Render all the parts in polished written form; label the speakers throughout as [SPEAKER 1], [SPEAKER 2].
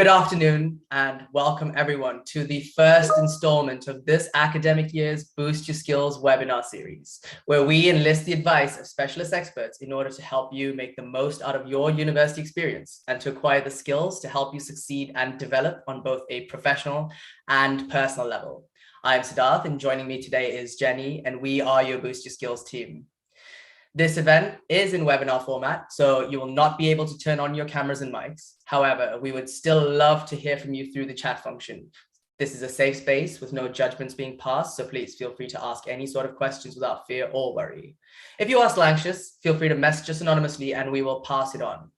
[SPEAKER 1] Good afternoon and welcome everyone to the first installment of this academic year's Boost Your Skills webinar series, where we enlist the advice of specialist experts in order to help you make the most out of your university experience and to acquire the skills to help you succeed and develop on both a professional and personal level. I'm Siddharth and joining me today is Jenny, and we are your Boost Your Skills team. This event is in webinar format, so you will not be able to turn on your cameras and mics. However, we would still love to hear from you through the chat function. This is a safe space with no judgments being passed, so please feel free to ask any sort of questions without fear or worry. If you are still anxious, feel free to message us anonymously and we will pass it on.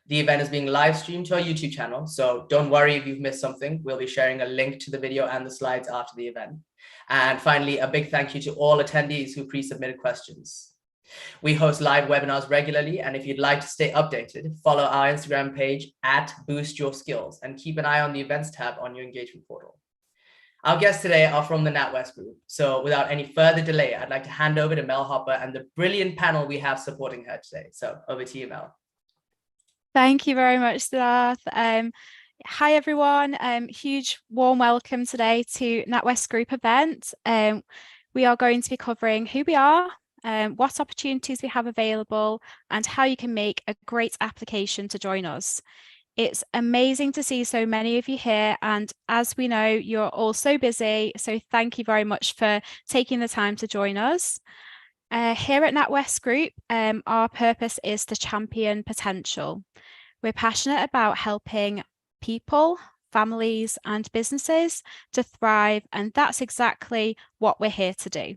[SPEAKER 1] The event is being live streamed to our YouTube channel, so don't worry if you've missed something. We'll be sharing a link to the video and the slides after the event. And finally, a big thank you to all attendees who pre-submitted questions. We host live webinars regularly, and if you'd like to stay updated, follow our Instagram page @BoostYourSkills and keep an eye on the events tab on your engagement portal. Our guests today are from the NatWest group, so without any further delay, I'd like to hand over to Mel Hopper and the brilliant panel we have supporting her today. So over to you, Mel.
[SPEAKER 2] Thank you very much, Siddharth. Hi, everyone. Huge warm welcome today to NatWest group event. We are going to be covering who we are, what opportunities we have available, and how you can make a great application to join us. It's amazing to see so many of you here, and as we know, you're all so busy, so thank you very much for taking the time to join us. Here at NatWest Group, our purpose is to champion potential. We're passionate about helping people, families, and businesses to thrive, and that's exactly what we're here to do.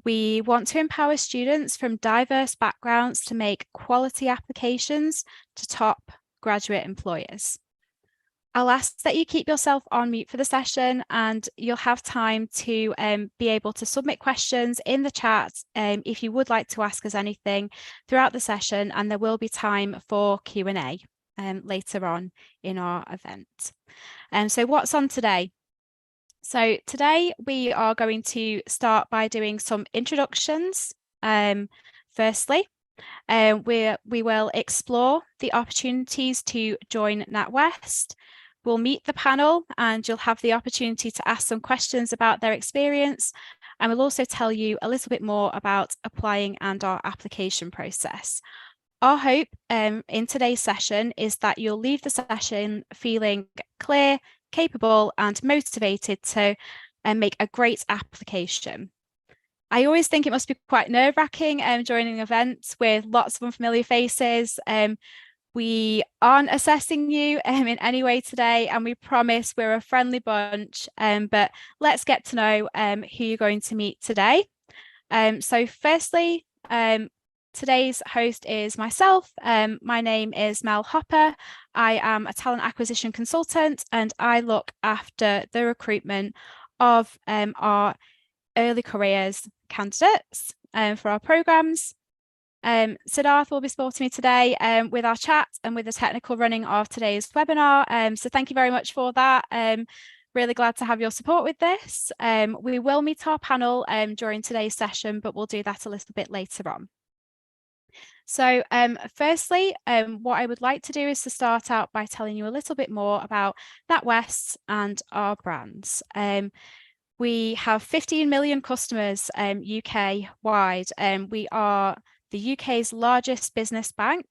[SPEAKER 2] We want to empower students from diverse backgrounds to make quality applications to top graduate employers. I'll ask that you keep yourself on mute for the session, and you'll have time to be able to submit questions in the chat if you would like to ask us anything throughout the session, and there will be time for Q&A later on in our event. So what's on today? So today we are going to start by doing some introductions. Firstly, we will explore the opportunities to join NatWest. We'll meet the panel and you'll have the opportunity to ask some questions about their experience. And we'll also tell you a little bit more about applying and our application process. Our hope in today's session is that you'll leave the session feeling clear, capable and motivated to make a great application. I always think it must be quite nerve-wracking joining events with lots of unfamiliar faces. We aren't assessing you in any way today, and we promise we're a friendly bunch, but let's get to know who you're going to meet today. So firstly, today's host is myself. My name is Mel Hopper. I am a talent acquisition consultant and I look after the recruitment of our early careers candidates for our programs. Siddharth will be supporting me today with our chat and with the technical running of today's webinar. So thank you very much for that. Really glad to have your support with this. We will meet our panel during today's session, but we'll do that a little bit later on. So firstly, what I would like to do is to start out by telling you a little bit more about NatWest and our brands. We have 15 million customers UK-wide. We are the UK's largest business bank.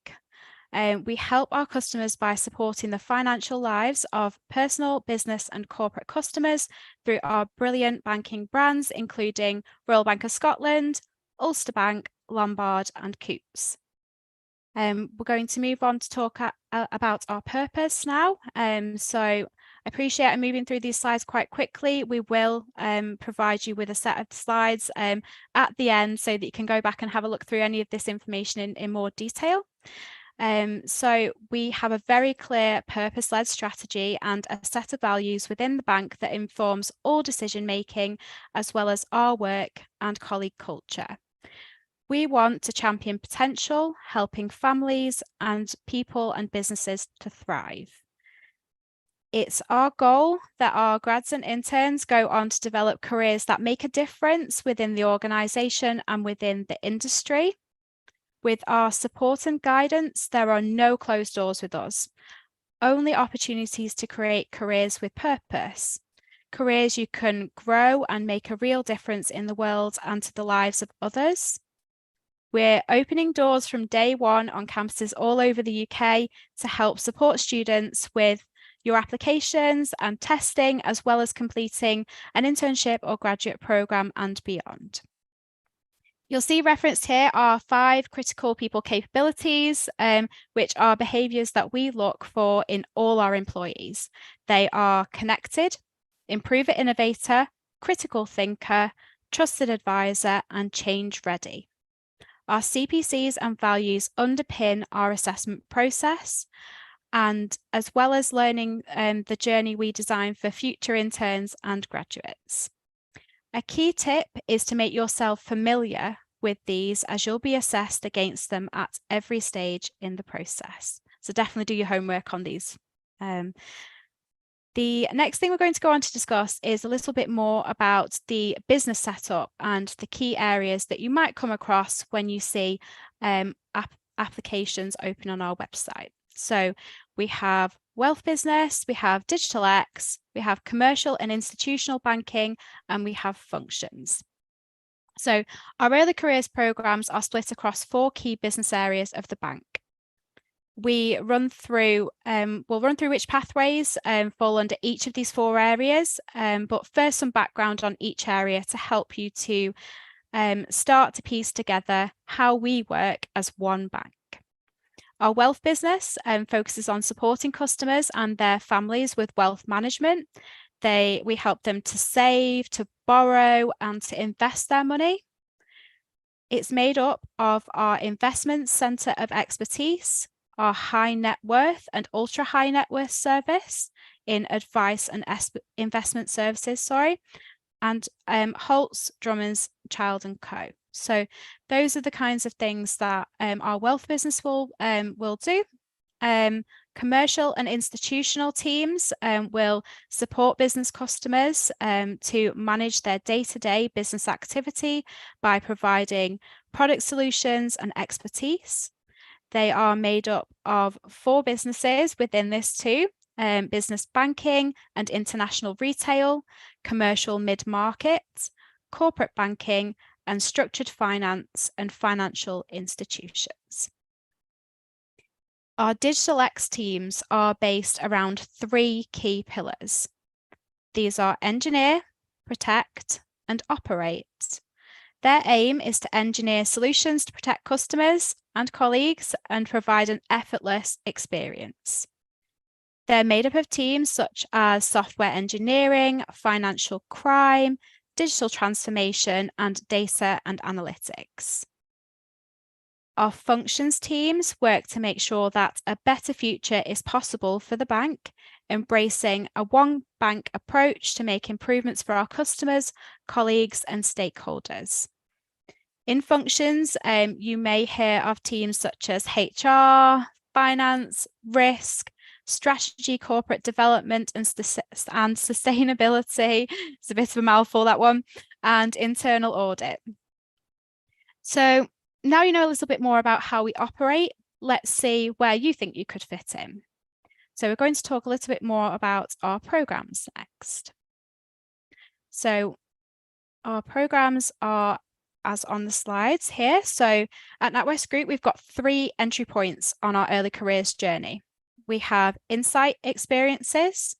[SPEAKER 2] We help our customers by supporting the financial lives of personal, business and corporate customers through our brilliant banking brands, including Royal Bank of Scotland, Ulster Bank, Lombard and Coops. We're going to move on to talk about our purpose now. So I appreciate I'm moving through these slides quite quickly. We will provide you with a set of slides at the end so that you can go back and have a look through any of this information in more detail. So we have a very clear purpose-led strategy and a set of values within the bank that informs all decision making, as well as our work and colleague culture. We want to champion potential, helping families and people and businesses to thrive. It's our goal that our grads and interns go on to develop careers that make a difference within the organisation and within the industry. With our support and guidance, there are no closed doors with us. only opportunities to create careers with purpose, careers you can grow and make a real difference in the world and to the lives of others. We're opening doors from day one on campuses all over the UK to help support students with your applications and testing, as well as completing an internship or graduate programme and beyond. You'll see referenced here are 5 critical people capabilities, which are behaviours that we look for in all our employees. They are connected, improver innovator, critical thinker, trusted advisor, and change ready. Our CPCs and values underpin our assessment process, and as well as learning the journey we design for future interns and graduates. A key tip is to make yourself familiar with these, as you'll be assessed against them at every stage in the process. So definitely do your homework on these. The next thing we're going to go on to discuss is a little bit more about the business setup and the key areas that you might come across when you see applications open on our website. So we have wealth business, we have digital X, we have commercial and institutional banking, and we have functions. So our early careers programs are split across 4 key business areas of the bank. We'll run through which pathways fall under each of these 4 areas, but first some background on each area to help you to start to piece together how we work as one bank. Our wealth business focuses on supporting customers and their families with wealth management. We help them to save, to borrow, and to invest their money. It's made up of our investment centre of expertise, our high net worth and ultra high net worth service in advice and investment services, and Holtz, Drummond's, Child and Co. So those are the kinds of things that our wealth business will do. Commercial and institutional teams will support business customers to manage their day-to-day business activity by providing product solutions and expertise. They are made up of 4 businesses within this too: business banking and international retail, commercial mid-market, corporate banking, and structured finance and financial institutions. Our Digital X teams are based around 3 key pillars. These are engineer, protect, and operate. Their aim is to engineer solutions to protect customers and colleagues and provide an effortless experience. They're made up of teams such as software engineering, financial crime, digital transformation, and data and analytics. Our functions teams work to make sure that a better future is possible for the bank, embracing a one bank approach to make improvements for our customers, colleagues, and stakeholders. In functions, you may hear of teams such as HR, finance, risk, strategy, corporate development, and sustainability. It's a bit of a mouthful, that one, and internal audit. So now you know a little bit more about how we operate. Let's see where you think you could fit in. So we're going to talk a little bit more about our programs next. So our programs are as on the slides here. So at NatWest Group, we've got 3 entry points on our early careers journey. We have insight experiences,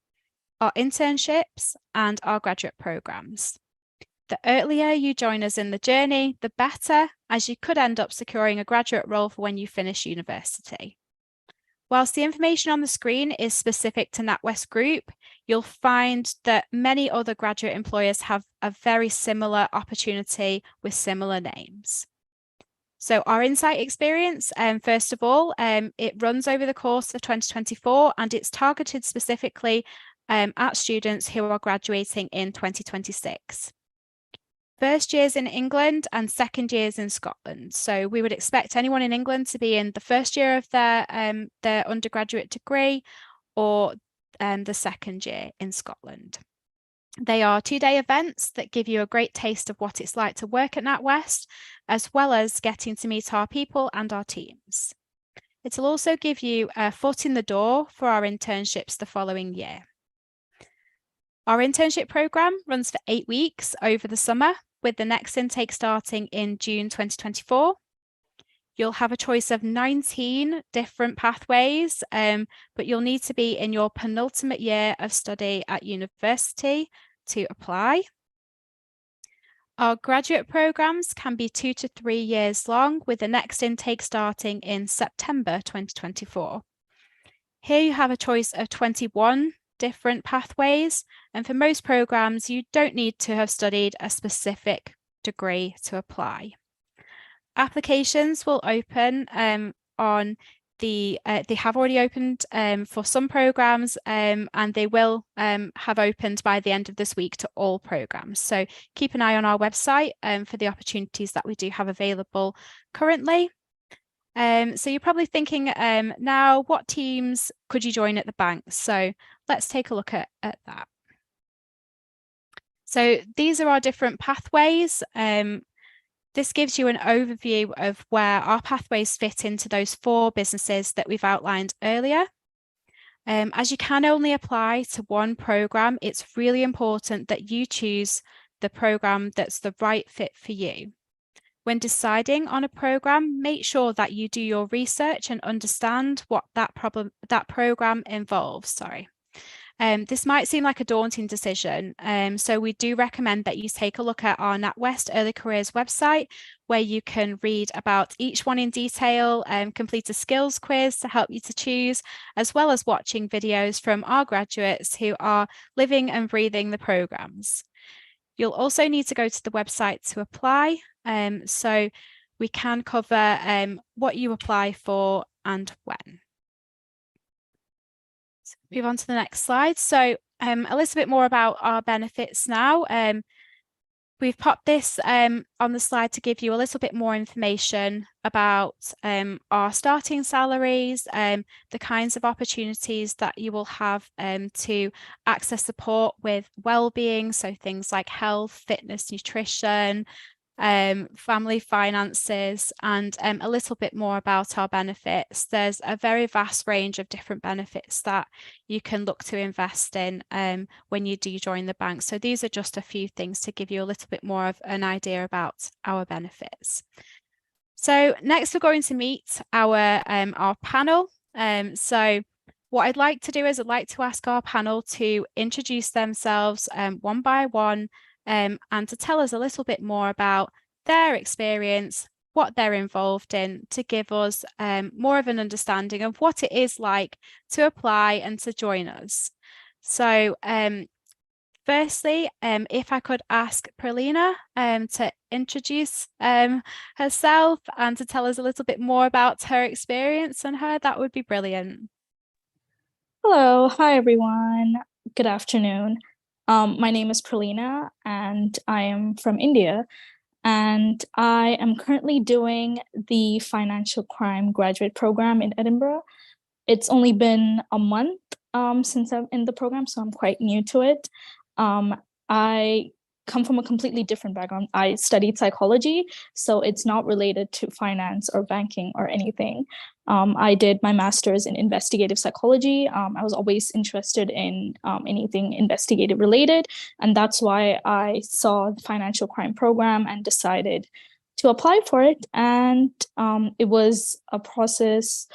[SPEAKER 2] our internships, and our graduate programs. The earlier you join us in the journey, the better, as you could end up securing a graduate role for when you finish university. Whilst the information on the screen is specific to NatWest Group, you'll find that many other graduate employers have a very similar opportunity with similar names. So our insight experience, first of all, it runs over the course of 2024, and it's targeted specifically at students who are graduating in 2026. First years in England and second years in Scotland. So we would expect anyone in England to be in the first year of their undergraduate degree, or the second year in Scotland. They are 2-day events that give you a great taste of what it's like to work at NatWest, as well as getting to meet our people and our teams. It'll also give you a foot in the door for our internships the following year. Our internship program runs for 8 weeks over the summer, with the next intake starting in June 2024. You'll have a choice of 19 different pathways, but you'll need to be in your penultimate year of study at university to apply. Our graduate programs can be 2 to 3 years long, with the next intake starting in September 2024. Here you have a choice of 21 different pathways, and for most programs, you don't need to have studied a specific degree to apply. Applications will open they have already opened for some programs, and they will have opened by the end of this week to all programs. So keep an eye on our website for the opportunities that we do have available currently. So you're probably thinking now, what teams could you join at the bank? So let's take a look at that. So these are our different pathways. This gives you an overview of where our pathways fit into those 4 businesses that we've outlined earlier. As you can only apply to one program, it's really important that you choose the program that's the right fit for you. When deciding on a program, make sure that you do your research and understand what that program involves. This might seem like a daunting decision, so we do recommend that you take a look at our NatWest Early Careers website, where you can read about each one in detail, complete a skills quiz to help you to choose, as well as watching videos from our graduates who are living and breathing the programs. You'll also need to go to the website to apply, so we can cover what you apply for and when. So move on to the next slide. So a little bit more about our benefits now. We've popped this on the slide to give you a little bit more information about our starting salaries, the kinds of opportunities that you will have to access support with well-being, so things like health, fitness, nutrition, family finances, and a little bit more about our benefits. There's a very vast range of different benefits that you can look to invest in when you do join the bank. So these are just a few things to give you a little bit more of an idea about our benefits. So next we're going to meet our panel. So what I'd like to do is I'd like to ask our panel to introduce themselves one by one, and to tell us a little bit more about their experience, what they're involved in, to give us more of an understanding of what it is like to apply and to join us. So firstly, if I could ask Pralina to introduce herself and to tell us a little bit more about her experience and her, that would be brilliant.
[SPEAKER 3] Hello, hi everyone. Good afternoon. My name is Pralina and I am from India, and I am currently doing the financial crime graduate program in Edinburgh. It's only been a month since I'm in the program, so I'm quite new to it. I come from a completely different background. I studied psychology, so it's not related to finance or banking or anything. I did my master's in investigative psychology. I was always interested in anything investigative related, and that's why I saw the financial crime program and decided to apply for it. And it was a process.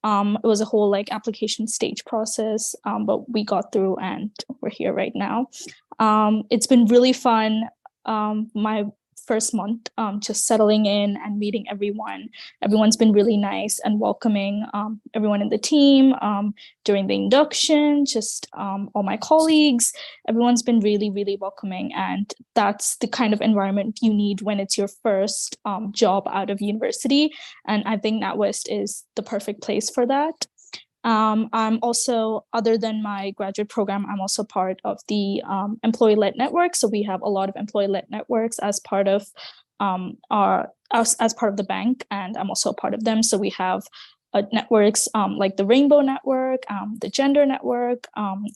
[SPEAKER 3] It was a whole application stage process, but we got through and we're here right now. It's been really fun. My first month, just settling in and meeting everyone. Everyone's been really nice and welcoming. Everyone in the team, during the induction, just all my colleagues, everyone's been really, really welcoming. And that's the kind of environment you need when it's your first job out of university. And I think NatWest is the perfect place for that. I'm also, other than my graduate program, I'm also part of the employee-led network. So we have a lot of employee-led networks as part of as part of the bank, and I'm also a part of them. So we have networks like the Rainbow Network, the Gender Network,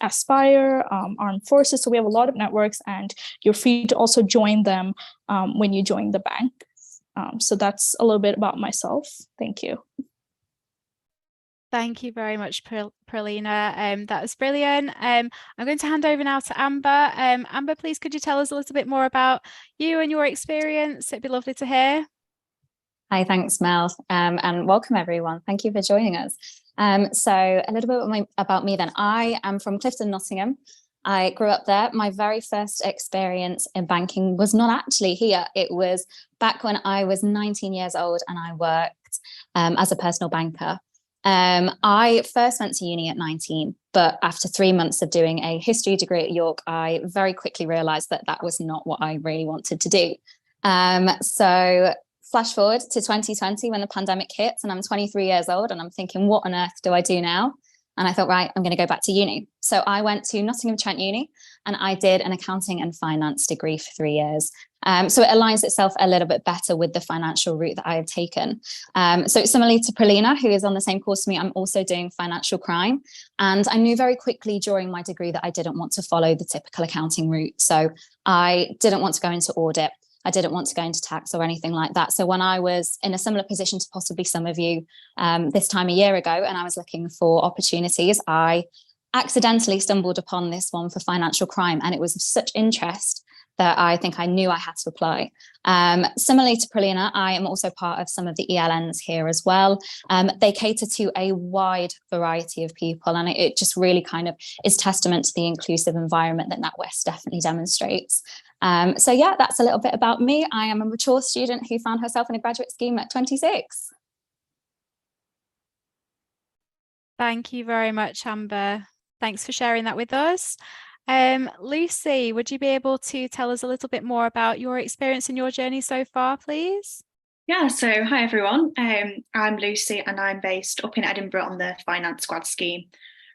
[SPEAKER 3] Aspire, Armed Forces. So we have a lot of networks, and you're free to also join them when you join the bank. So that's a little bit about myself. Thank you.
[SPEAKER 2] Thank you very much, Pralina. That was brilliant. I'm going to hand over now to Amber. Amber, please, could you tell us a little bit more about you and your experience? It'd be lovely to hear.
[SPEAKER 4] Hi, thanks, Mel, and welcome everyone. Thank you for joining us. So a little bit about me then. I am from Clifton, Nottingham. I grew up there. My very first experience in banking was not actually here. It was back when I was 19 years old and I worked as a personal banker. I first went to uni at 19, but after 3 months of doing a history degree at York, I very quickly realised that that was not what I really wanted to do. So flash forward to 2020 when the pandemic hits and I'm 23 years old and I'm thinking, what on earth do I do now? And I thought, right, I'm going to go back to uni. So I went to Nottingham Trent Uni and I did an accounting and finance degree for 3 years. So it aligns itself a little bit better with the financial route that I have taken. So similarly to Pralina, who is on the same course as me, I'm also doing financial crime. And I knew very quickly during my degree that I didn't want to follow the typical accounting route. So I didn't want to go into audit. I didn't want to go into tax or anything like that. So when I was in a similar position to possibly some of you this time a year ago, and I was looking for opportunities, I accidentally stumbled upon this one for financial crime. And it was of such interest that I think I knew I had to apply. Similarly to Pralina, I am also part of some of the ELNs here as well. They cater to a wide variety of people, and it just really kind of is testament to the inclusive environment that NatWest definitely demonstrates. So yeah, that's a little bit about me. I am a mature student who found herself in a graduate scheme at 26.
[SPEAKER 2] Thank you very much, Amber. Thanks for sharing that with us. Lucy, would you be able to tell us a little bit more about your experience and your journey so far, please?
[SPEAKER 5] Yeah, so hi everyone. I'm Lucy and I'm based up in Edinburgh on the finance grad scheme.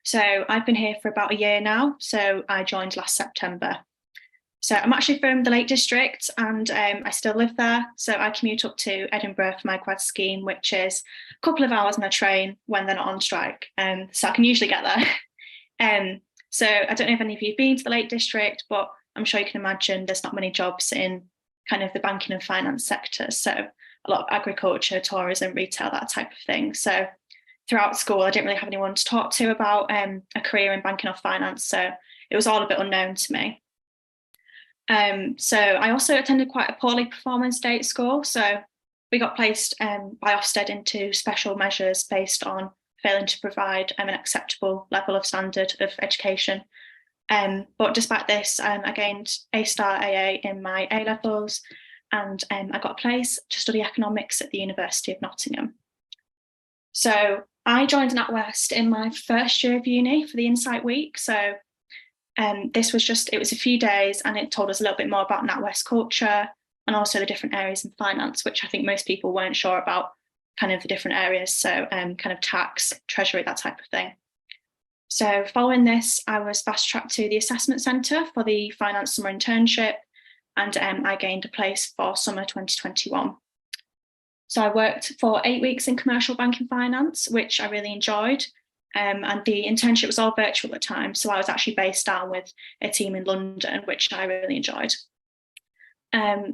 [SPEAKER 5] So I've been here for about a year now. So I joined last September. So I'm actually from the Lake District and I still live there. So I commute up to Edinburgh for my grad scheme, which is a couple of hours on a train when they're not on strike. So I can usually get there. So I don't know if any of you have been to the Lake District, but I'm sure you can imagine there's not many jobs in kind of the banking and finance sector. So a lot of agriculture, tourism, retail, that type of thing. So throughout school, I didn't really have anyone to talk to about a career in banking or finance. So it was all a bit unknown to me. So I also attended quite a poorly performing state school. So we got placed by Ofsted into special measures based on failing to provide an acceptable level of standard of education. But despite this, I gained A-star AA in my A-levels and I got a place to study economics at the University of Nottingham. So I joined NatWest in my first year of uni for the Insight Week. So this was it was a few days and it told us a little bit more about NatWest culture and also the different areas in finance, which I think most people weren't sure about, kind of the different areas. So kind of tax, treasury, that type of thing. So following this, I was fast tracked to the assessment centre for the finance summer internship and I gained a place for summer 2021. So I worked for 8 weeks in commercial banking finance, which I really enjoyed. And the internship was all virtual at the time. So I was actually based down with a team in London, which I really enjoyed.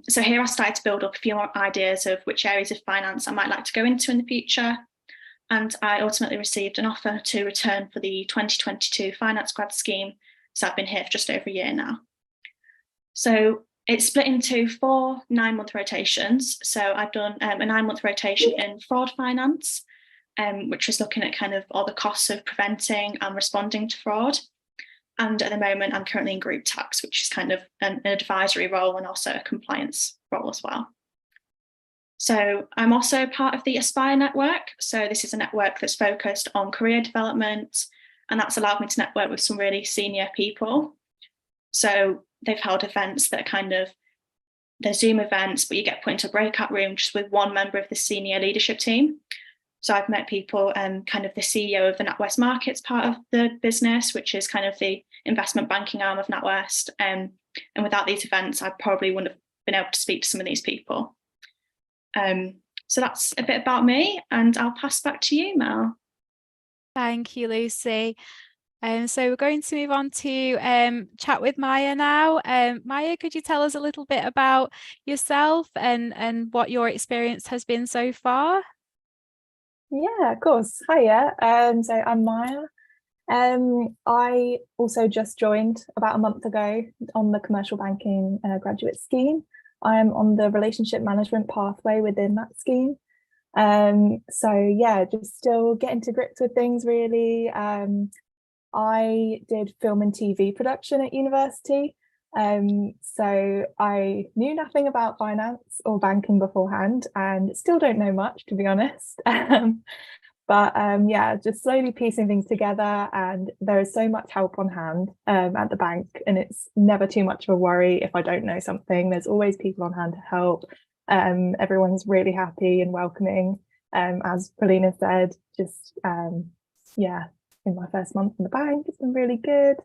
[SPEAKER 5] So here I started to build up a few more ideas of which areas of finance I might like to go into in the future. And I ultimately received an offer to return for the 2022 finance grad scheme. So I've been here for just over a year now. So it's split into 4 9-month rotations. So I've done a 9-month rotation in fraud finance, which was looking at kind of all the costs of preventing and responding to fraud. And at the moment, I'm currently in group tax, which is kind of an advisory role and also a compliance role as well. So I'm also part of the Aspire network. So this is a network that's focused on career development, and that's allowed me to network with some really senior people. So they've held events that are kind of, they're Zoom events, but you get put into a breakout room just with one member of the senior leadership team. So I've met people, kind of the CEO of the NatWest Markets part of the business, which is kind of the investment banking arm of NatWest. And without these events, I probably wouldn't have been able to speak to some of these people. So that's a bit about me, and I'll pass back to you, Mel.
[SPEAKER 2] Thank you, Lucy. So we're going to move on to chat with Maya now. Maya, could you tell us a little bit about yourself and what your experience has been so far?
[SPEAKER 6] Yeah, of course. Hiya. So I'm Maya. I also just joined about a month ago on the commercial banking graduate scheme. I'm on the relationship management pathway within that scheme. So yeah, just still getting to grips with things really. I did film and TV production at university. So I knew nothing about finance or banking beforehand and still don't know much, to be honest. But yeah, just slowly piecing things together, and there is so much help on hand at the bank, and it's never too much of a worry if I don't know something. There's always people on hand to help. Everyone's really happy and welcoming. As Paulina said, just yeah, in my first month in the bank, it's been really good.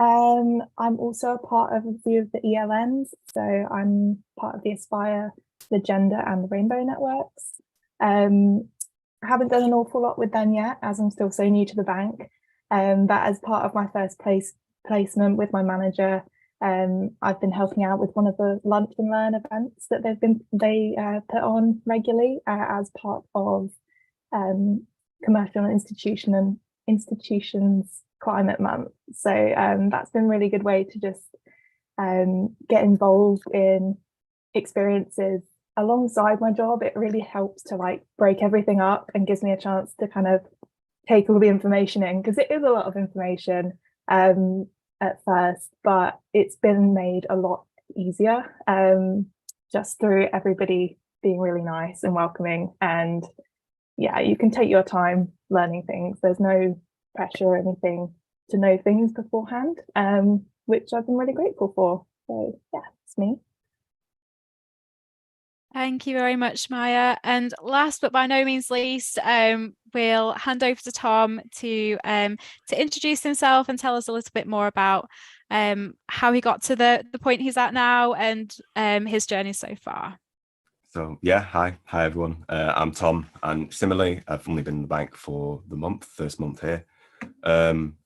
[SPEAKER 6] I'm also a part of a few of the ELNs, so I'm part of the Aspire, the Gender and the Rainbow networks. I haven't done an awful lot with them yet, as I'm still so new to the bank. But as part of my first placement with my manager, I've been helping out with one of the lunch and learn events that they put on regularly as part of commercial and institutions climate month. So that's been a really good way to just get involved in experiences alongside my job. It really helps to like break everything up and gives me a chance to kind of take all the information in, because it is a lot of information at first, but it's been made a lot easier just through everybody being really nice and welcoming. And yeah, you can take your time learning things. There's no pressure or anything to know things beforehand, which I've been really grateful for. So yeah, it's me.
[SPEAKER 2] Thank you very much, Maya. And last but by no means least, we'll hand over to Tom to introduce himself and tell us a little bit more about how he got to the point he's at now and his journey so far.
[SPEAKER 7] So yeah, hi everyone. I'm Tom, and similarly, I've only been in the bank for the first month here.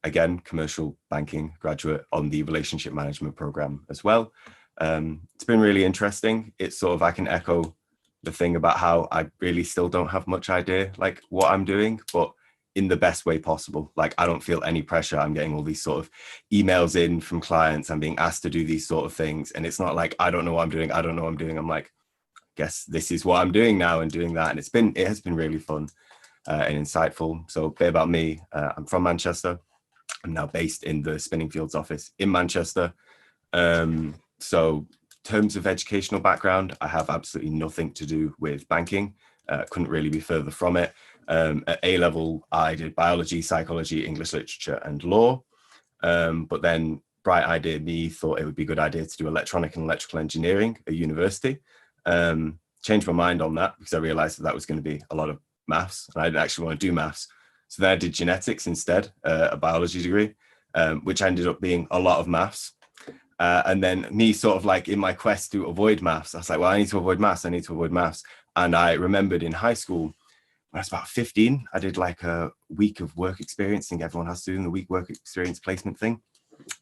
[SPEAKER 7] Again, commercial banking graduate on the relationship management program as well. It's been really interesting. It's sort of, I can echo the thing about how I really still don't have much idea like what I'm doing, but in the best way possible. Like, I don't feel any pressure. I'm getting all these sort of emails in from clients. I'm being asked to do these sort of things. And it's not like, I don't know what I'm doing. I don't know what I'm doing. I'm like, guess this is what I'm doing now and doing that. And it has been really fun and insightful. So a bit about me. I'm from Manchester. I'm now based in the Spinningfields office in Manchester. So in terms of educational background, I have absolutely nothing to do with banking. Couldn't really be further from it. At A-level, I did biology, psychology, English literature and law. But then bright idea me thought it would be a good idea to do electronic and electrical engineering at university. Changed my mind on that because I realized that was going to be a lot of maths and I didn't actually want to do maths. So then I did genetics instead, a biology degree, which ended up being a lot of maths. And then me sort of like in my quest to avoid maths, I was like, well, I need to avoid maths. And I remembered in high school, when I was about 15, I did like a week of work experience. I think everyone has to do the week work experience placement thing.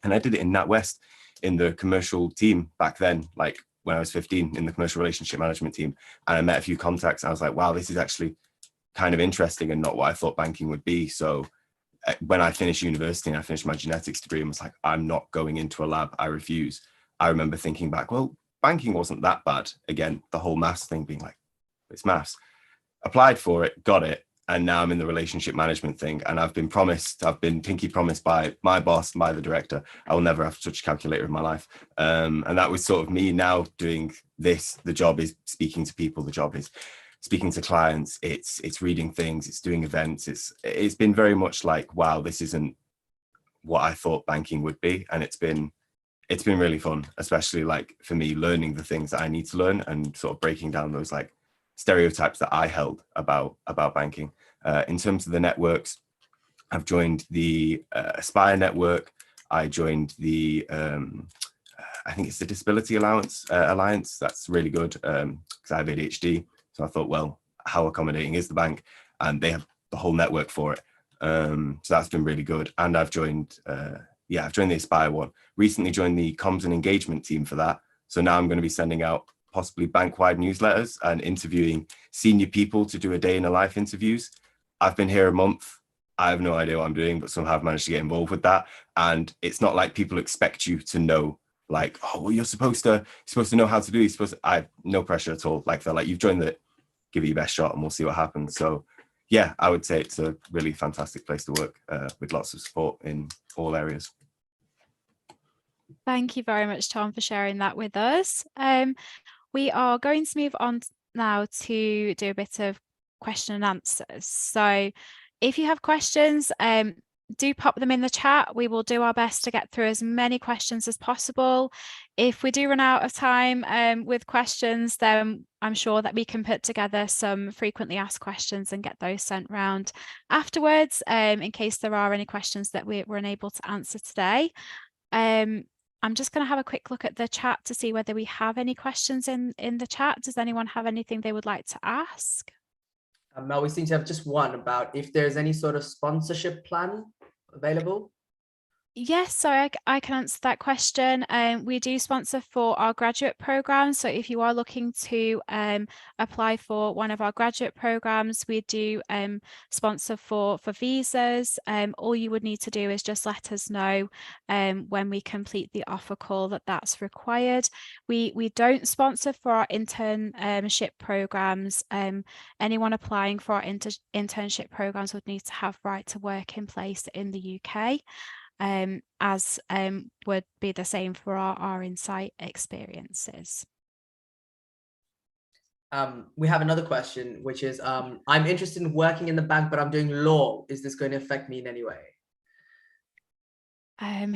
[SPEAKER 7] And I did it in NatWest in the commercial team back then, like when I was 15 in the commercial relationship management team. And I met a few contacts and I was like, wow, this is actually kind of interesting and not what I thought banking would be. So when I finished university and I finished my genetics degree and was like, I'm not going into a lab, I refuse. I remember thinking back, well, banking wasn't that bad. Again, the whole maths thing being like, it's maths. Applied for it, got it. And now I'm in the relationship management thing. And I've been pinky promised by my boss, by the director, I will never have to touch a calculator in my life. And that was sort of me now doing this. The job is speaking to people. The job is speaking to clients. It's reading things. It's doing events. It's been very much like, wow, this isn't what I thought banking would be. And it's been really fun, especially like for me, learning the things that I need to learn and sort of breaking down those like stereotypes that I held about banking. In terms of the networks, I've joined the Aspire network. I joined the, I think it's the Disability Alliance. That's really good because I have ADHD. So I thought, well, how accommodating is the bank? And they have the whole network for it. So that's been really good. And I've joined, I've joined the Aspire one. Recently joined the comms and engagement team for that. So now I'm going to be sending out possibly bank-wide newsletters and interviewing senior people to do a day in a life interviews. I've been here a month. I have no idea what I'm doing, but somehow I've managed to get involved with that. And it's not like people expect you to know, like, oh, well, you're supposed to know how to do. I have no pressure at all. Like, they're like, you've joined it, give it your best shot and we'll see what happens. So yeah, I would say it's a really fantastic place to work with lots of support in all areas.
[SPEAKER 2] Thank you very much, Tom, for sharing that with us. We are going to move on now to do a bit of question and answers. So if you have questions, do pop them in the chat. We will do our best to get through as many questions as possible. If we do run out of time with questions, then I'm sure that we can put together some frequently asked questions and get those sent round afterwards, in case there are any questions that we were unable to answer today. I'm just going to have a quick look at the chat to see whether we have any questions in the chat. Does anyone have anything they would like to ask?
[SPEAKER 1] Mel, we seem to have just one about if there's any sort of sponsorship plan available.
[SPEAKER 2] Yes, so I can answer that question. We do sponsor for our graduate programs. So if you are looking to apply for one of our graduate programs, we do sponsor for visas. All you would need to do is just let us know when we complete the offer call that's required. We don't sponsor for our internship programs. Anyone applying for our internship programs would need to have right to work in place in the UK. As would be the same for our insight experiences.
[SPEAKER 1] We have another question, which is, I'm interested in working in the bank, but I'm doing law. Is this going to affect me in any way?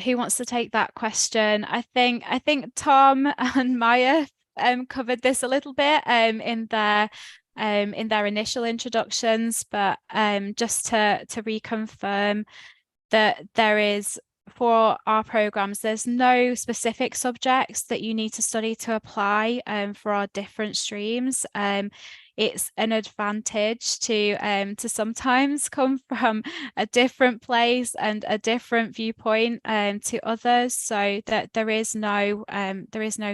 [SPEAKER 2] Who wants to take that question? I think Tom and Maya covered this a little bit in their initial introductions, but just to reconfirm, that there is, for our programs, there's no specific subjects that you need to study to apply for our different streams. It's an advantage to sometimes come from a different place and a different viewpoint to others, so that there is no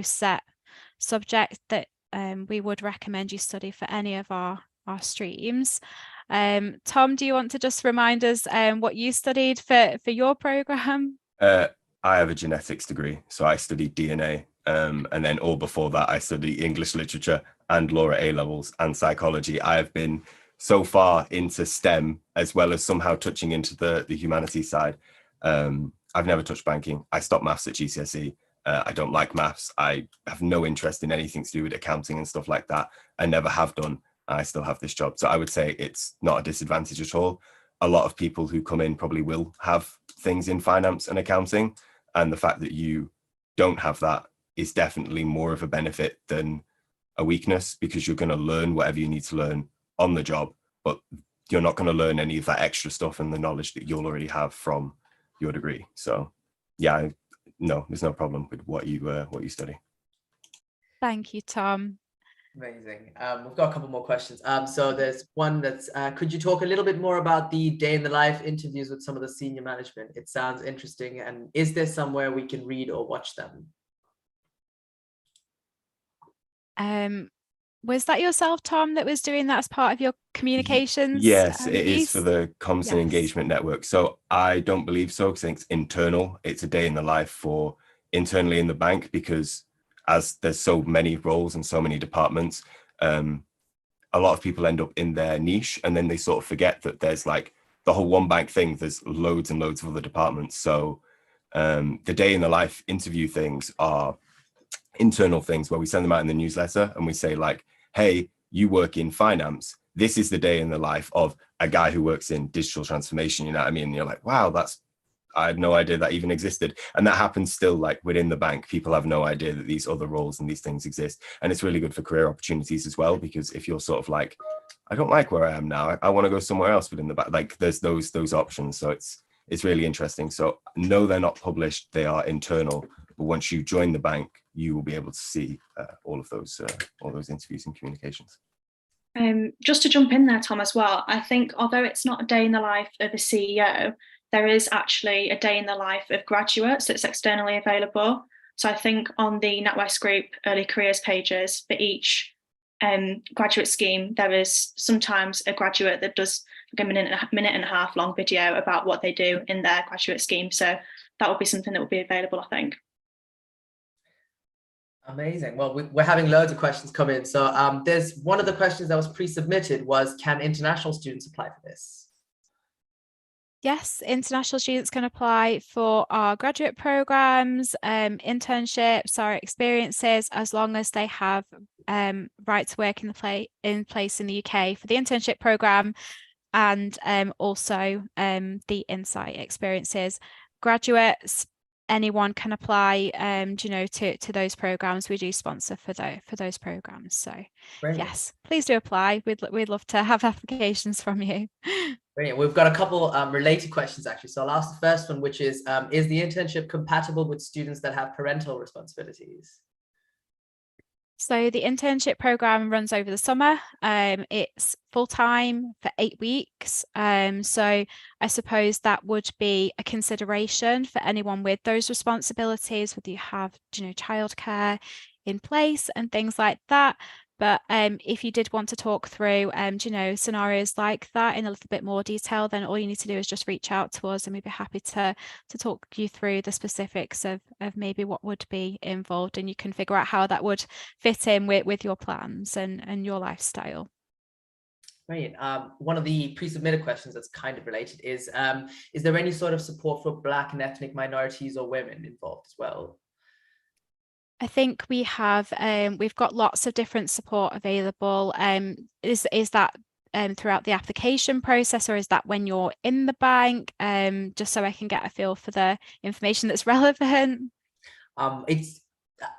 [SPEAKER 2] set subject that we would recommend you study for any of our streams. Tom, do you want to just remind us what you studied for your program?
[SPEAKER 7] I have a genetics degree, so I studied DNA, and then all before that I studied English literature and law at A-levels and psychology. I have been so far into STEM as well as somehow touching into the humanities side. I've never touched banking. I stopped maths at GCSE. I don't like maths. I have no interest in anything to do with accounting and stuff like that. I never have done. I still have this job. So I would say it's not a disadvantage at all. A lot of people who come in probably will have things in finance and accounting. And the fact that you don't have that is definitely more of a benefit than a weakness, because you're going to learn whatever you need to learn on the job, but you're not going to learn any of that extra stuff and the knowledge that you'll already have from your degree. So yeah, no, there's no problem with what you study.
[SPEAKER 2] Thank you, Tom.
[SPEAKER 1] Amazing. We've got a couple more questions. So there's one that's, could you talk a little bit more about the day in the life interviews with some of the senior management? It sounds interesting. And is there somewhere we can read or watch them?
[SPEAKER 2] Was that yourself, Tom, that was doing that as part of your communications?
[SPEAKER 7] Yes, it is for the Comms
[SPEAKER 2] Yes.
[SPEAKER 7] and Engagement Network. So I don't believe so, because I think it's internal. It's a day in the life for internally in the bank, because as there's so many roles and so many departments, a lot of people end up in their niche, and then they sort of forget that there's like the whole one bank thing. There's loads and loads of other departments. So the day in the life interview things are internal things where we send them out in the newsletter and we say like, hey, you work in finance. This is the day in the life of a guy who works in digital transformation. You know what I mean? And you're like, wow, I had no idea that even existed. And that happens still, like within the bank. People have no idea that these other roles and these things exist. And it's really good for career opportunities as well, because if you're sort of like, I don't like where I am now, I want to go somewhere else within the bank, like there's those options. So it's really interesting. So no, they're not published, they are internal. But once you join the bank, you will be able to see all those interviews and communications.
[SPEAKER 5] Just to jump in there, Tom, as well, I think although it's not a day in the life of a CEO, there is actually a day in the life of graduates that's externally available. So I think on the NatWest Group early careers pages for each graduate scheme, there is sometimes a graduate that does like a minute and a half long video about what they do in their graduate scheme. So that would be something that would be available, I think.
[SPEAKER 1] Amazing. Well, we're having loads of questions come in. So there's one of the questions that was pre-submitted was, can international students apply for this?
[SPEAKER 2] Yes, international students can apply for our graduate programs, internships, our experiences, as long as they have right to work in place in the UK for the internship program, and also the Insight experiences. Graduates, anyone can apply, to those programs. We do sponsor for those programs. So
[SPEAKER 1] Brilliant.
[SPEAKER 2] yes, please do apply. We'd love to have applications from you.
[SPEAKER 1] Brilliant. We've got a couple related questions actually. So I'll ask the first one, which is the internship compatible with students that have parental responsibilities?
[SPEAKER 2] So the internship program runs over the summer. It's full-time for 8 weeks. So I suppose that would be a consideration for anyone with those responsibilities, whether you have, childcare in place and things like that. But if you did want to talk through, scenarios like that in a little bit more detail, then all you need to do is just reach out to us, and we'd be happy to talk you through the specifics of maybe what would be involved, and you can figure out how that would fit in with your plans and your lifestyle.
[SPEAKER 1] Brilliant. One of the pre-submitted questions that's kind of related is there any sort of support for Black and ethnic minorities or women involved as well?
[SPEAKER 2] I think we have we've got lots of different support available. Is that throughout the application process, or is that when you're in the bank? Just so I can get a feel for the information that's relevant.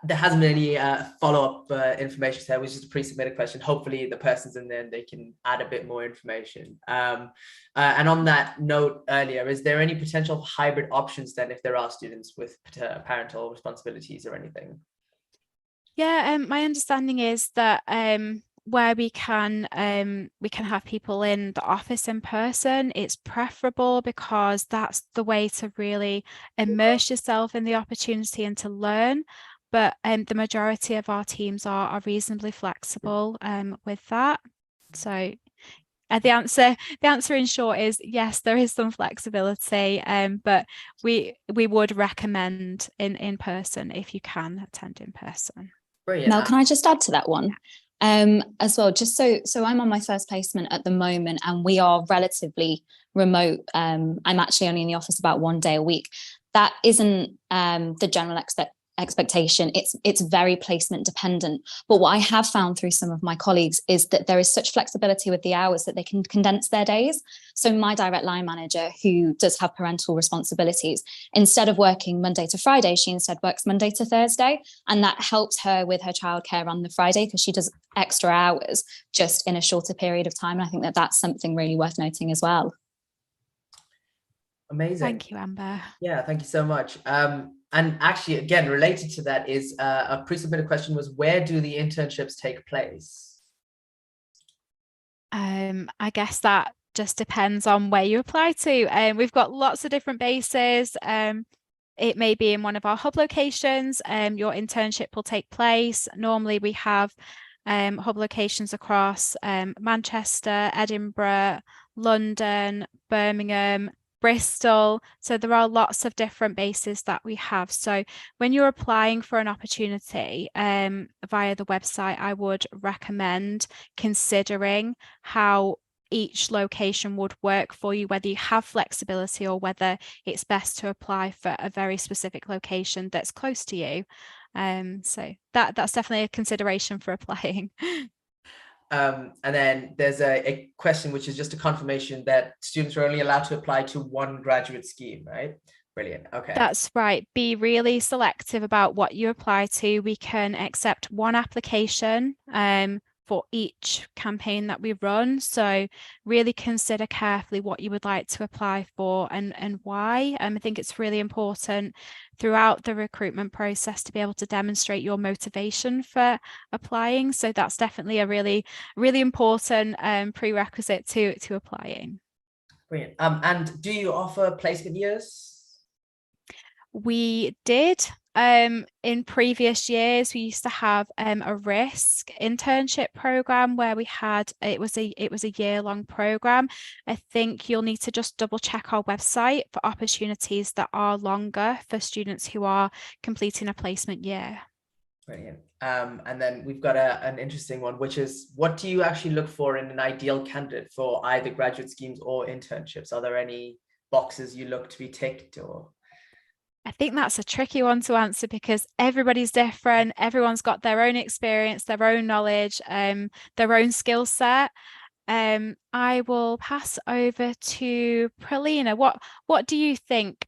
[SPEAKER 1] There hasn't been any follow-up information, so it was just a pre-submitted question. Hopefully the person's in there and they can add a bit more information. And on that note earlier, is there any potential hybrid options then if there are students with parental responsibilities or anything?
[SPEAKER 2] Yeah, my understanding is that where we can have people in the office in person, it's preferable, because that's the way to really immerse yourself in the opportunity and to learn. But the majority of our teams are reasonably flexible with that. So the answer in short is yes, there is some flexibility, but we would recommend in person if you can attend in person.
[SPEAKER 1] Brilliant.
[SPEAKER 4] Mel, can I just add to that one as well? Just so I'm on my first placement at the moment, and we are relatively remote. I'm actually only in the office about 1 day a week. That isn't the general expectation. It's very placement dependent. But what I have found through some of my colleagues is that there is such flexibility with the hours that they can condense their days. So my direct line manager, who does have parental responsibilities, instead of working Monday to Friday, she instead works Monday to Thursday. And that helps her with her childcare on the Friday, because she does extra hours just in a shorter period of time. And I think that that's something really worth noting as well.
[SPEAKER 1] Amazing.
[SPEAKER 2] Thank you, Amber.
[SPEAKER 1] Yeah, thank you so much. And actually, again, related to that is a pre-submitted question was, where do the internships take place?
[SPEAKER 2] I guess that just depends on where you apply to. We've got lots of different bases. It may be in one of our hub locations. Your internship will take place. Normally we have hub locations across Manchester, Edinburgh, London, Birmingham, Bristol. So there are lots of different bases that we have. So when you're applying for an opportunity via the website, I would recommend considering how each location would work for you, whether you have flexibility or whether it's best to apply for a very specific location that's close to you. So that's definitely a consideration for applying.
[SPEAKER 1] And then there's a question which is just a confirmation that students are only allowed to apply to one graduate scheme, right? Brilliant. Okay.
[SPEAKER 2] That's right. Be really selective about what you apply to. We can accept one application for each campaign that we run. So really consider carefully what you would like to apply for and why. I think it's really important throughout the recruitment process to be able to demonstrate your motivation for applying. So that's definitely a really, really important prerequisite to applying.
[SPEAKER 1] Brilliant. And do you offer placement years?
[SPEAKER 2] We did. in previous years, we used to have a risk internship program where we had it was a year-long program. I think you'll need to just double check our website for opportunities that are longer for students who are completing a placement year.
[SPEAKER 1] Brilliant. And then we've got an interesting one, which is, what do you actually look for in an ideal candidate for either graduate schemes or internships? Are there any boxes you look to be ticked, or?
[SPEAKER 2] I think that's a tricky one to answer because everybody's different. Everyone's got their own experience, their own knowledge, their own skill set. I will pass over to Pralina. What do you think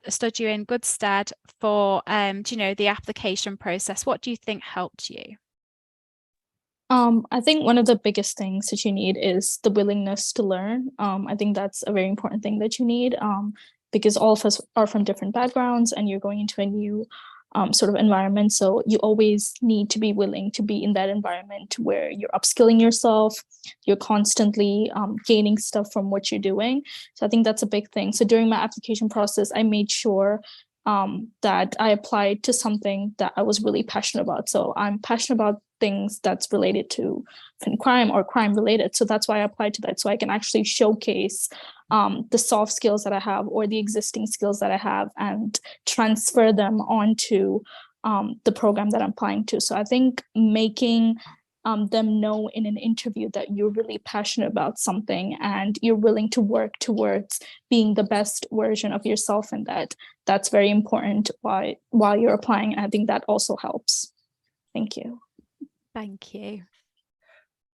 [SPEAKER 2] stood you in good stead for the application process? What do you think helped you?
[SPEAKER 3] I think one of the biggest things that you need is the willingness to learn. I think that's a very important thing that you need, because all of us are from different backgrounds and you're going into a new sort of environment. So you always need to be willing to be in that environment where you're upskilling yourself, you're constantly gaining stuff from what you're doing. So I think that's a big thing. So during my application process, I made sure that I applied to something that I was really passionate about. So I'm passionate about things that's related to crime or crime related. So that's why I applied to that. So I can actually showcase the soft skills that I have or the existing skills that I have and transfer them onto the program that I'm applying to. So I think making them know in an interview that you're really passionate about something and you're willing to work towards being the best version of yourself, and that's very important while you're applying. And I think that also helps. Thank you.
[SPEAKER 2] Thank you.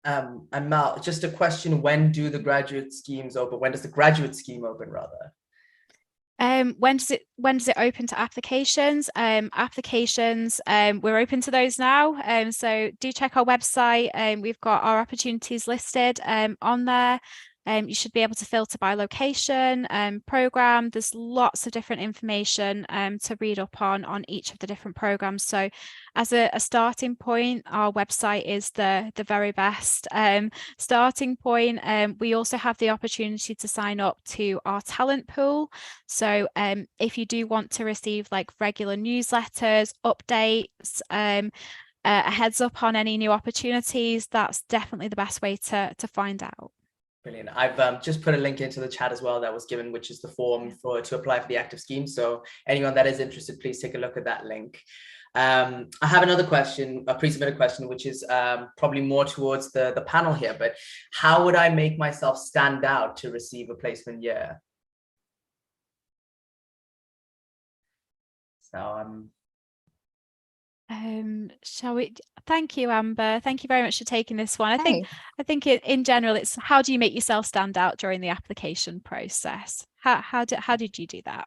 [SPEAKER 1] And Mal, just a question: when do the graduate schemes open? When does the graduate scheme open, rather?
[SPEAKER 2] When does it open to applications? We're open to those now. So do check our website. We've got our opportunities listed on there. You should be able to filter by location, program. There's lots of different information to read up on each of the different programs. So as a starting point, our website is the very best starting point. We also have the opportunity to sign up to our talent pool. So if you do want to receive like regular newsletters, updates, a heads up on any new opportunities, that's definitely the best way to find out.
[SPEAKER 1] Brilliant. I've just put a link into the chat as well that was given, which is the form to apply for the active scheme. So anyone that is interested, please take a look at that link. I have another question, a pre-submitted question, which is probably more towards the panel here, but how would I make myself stand out to receive a placement year? So
[SPEAKER 2] shall we? Thank you, Amber. Thank you very much for taking this one. I think in general, it's how do you make yourself stand out during the application process? How did you do that?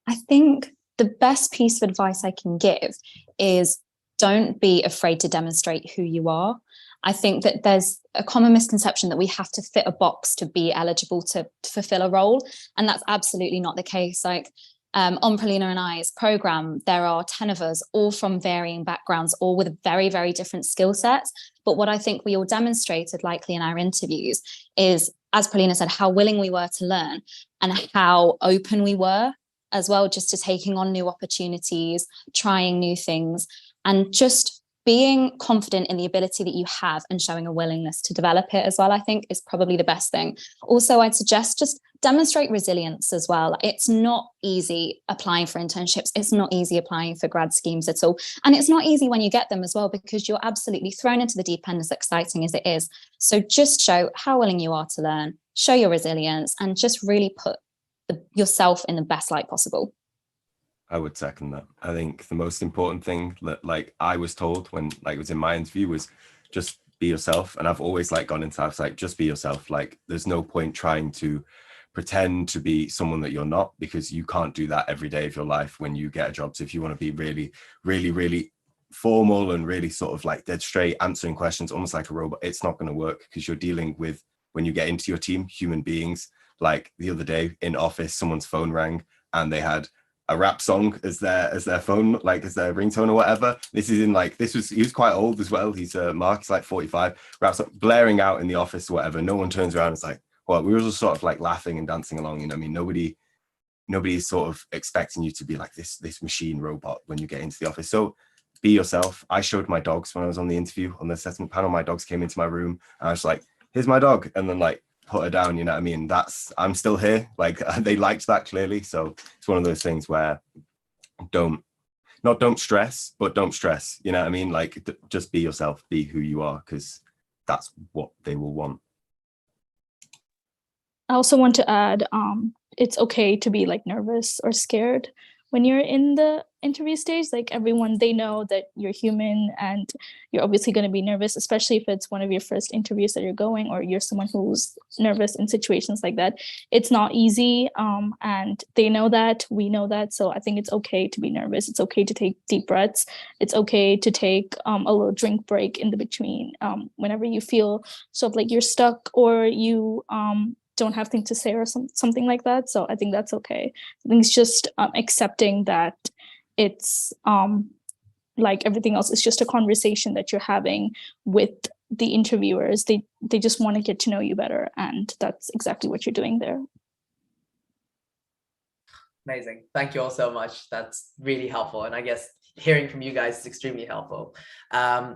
[SPEAKER 4] I think the best piece of advice I can give is don't be afraid to demonstrate who you are. I think that there's a common misconception that we have to fit a box to be eligible to fulfill a role, and that's absolutely not the case. Like on Pralina and I's program, there are 10 of us, all from varying backgrounds, all with very, very different skill sets. But what I think we all demonstrated, likely in our interviews, is, as Pralina said, how willing we were to learn and how open we were as well, just to taking on new opportunities, trying new things, and just being confident in the ability that you have and showing a willingness to develop it as well, I think is probably the best thing. Also, I'd suggest just demonstrate resilience as well. It's not easy applying for internships. It's not easy applying for grad schemes at all. And it's not easy when you get them as well, because you're absolutely thrown into the deep end, as exciting as it is. So just show how willing you are to learn, show your resilience, and just really put yourself in the best light possible.
[SPEAKER 7] I would second that. I think the most important thing that like I was told when like it was in my interview was just be yourself. And I've always like gone into like just be yourself. Like there's no point trying to pretend to be someone that you're not, because you can't do that every day of your life when you get a job. So if you want to be really, really, really formal and really sort of like dead straight answering questions almost like a robot, it's not going to work, because you're dealing with, when you get into your team, human beings. Like the other day in office, someone's phone rang and they had a rap song as their phone, like as their ringtone or whatever. This is in like, he was quite old as well. He's Mark, he's like 45, rap song blaring out in the office or whatever. No one turns around. It's like, well, we were just sort of like laughing and dancing along. You know what I mean? nobody's sort of expecting you to be like this machine robot when you get into the office. So be yourself. I showed my dogs when I was on the interview on the assessment panel. My dogs came into my room and I was like, here's my dog, and then like put her down, you know what I mean? I'm still here. Like they liked that clearly. So it's one of those things where don't stress, but don't stress, you know what I mean? Like just be yourself, be who you are, because that's what they will want.
[SPEAKER 3] I also want to add, it's okay to be like nervous or scared when you're in the interview stage. Like everyone, they know that you're human and you're obviously going to be nervous, especially if it's one of your first interviews that you're going, or you're someone who's nervous in situations like that. It's not easy, and they know that, we know that. So I think it's okay to be nervous. It's okay to take deep breaths. It's okay to take a little drink break in the between, whenever you feel sort of like you're stuck or you don't have things to say or something like that. So I think that's okay. I think it's just accepting that it's like everything else, is just a conversation that you're having with the interviewers. They just want to get to know you better, and that's exactly what you're doing there.
[SPEAKER 1] Amazing. Thank you all so much. That's really helpful. And I guess hearing from you guys is extremely helpful.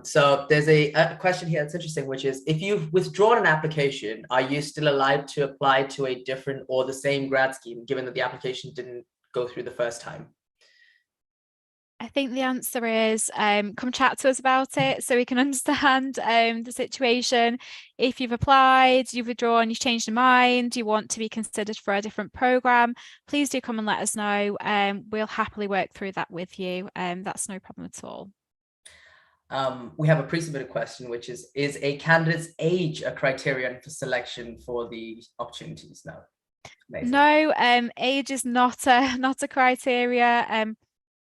[SPEAKER 1] So there's a question here that's interesting, which is, if you've withdrawn an application, are you still allowed to apply to a different or the same grad scheme, given that the application didn't go through the first time?
[SPEAKER 2] I think the answer is come chat to us about it so we can understand the situation. If you've applied, you've withdrawn, you've changed your mind, you want to be considered for a different program, please do come and let us know. We'll happily work through that with you. That's no problem at all.
[SPEAKER 1] We have a pre-submitted question, which is a candidate's age a criterion for selection for the opportunities? No. Amazing.
[SPEAKER 2] No, age is not a criteria.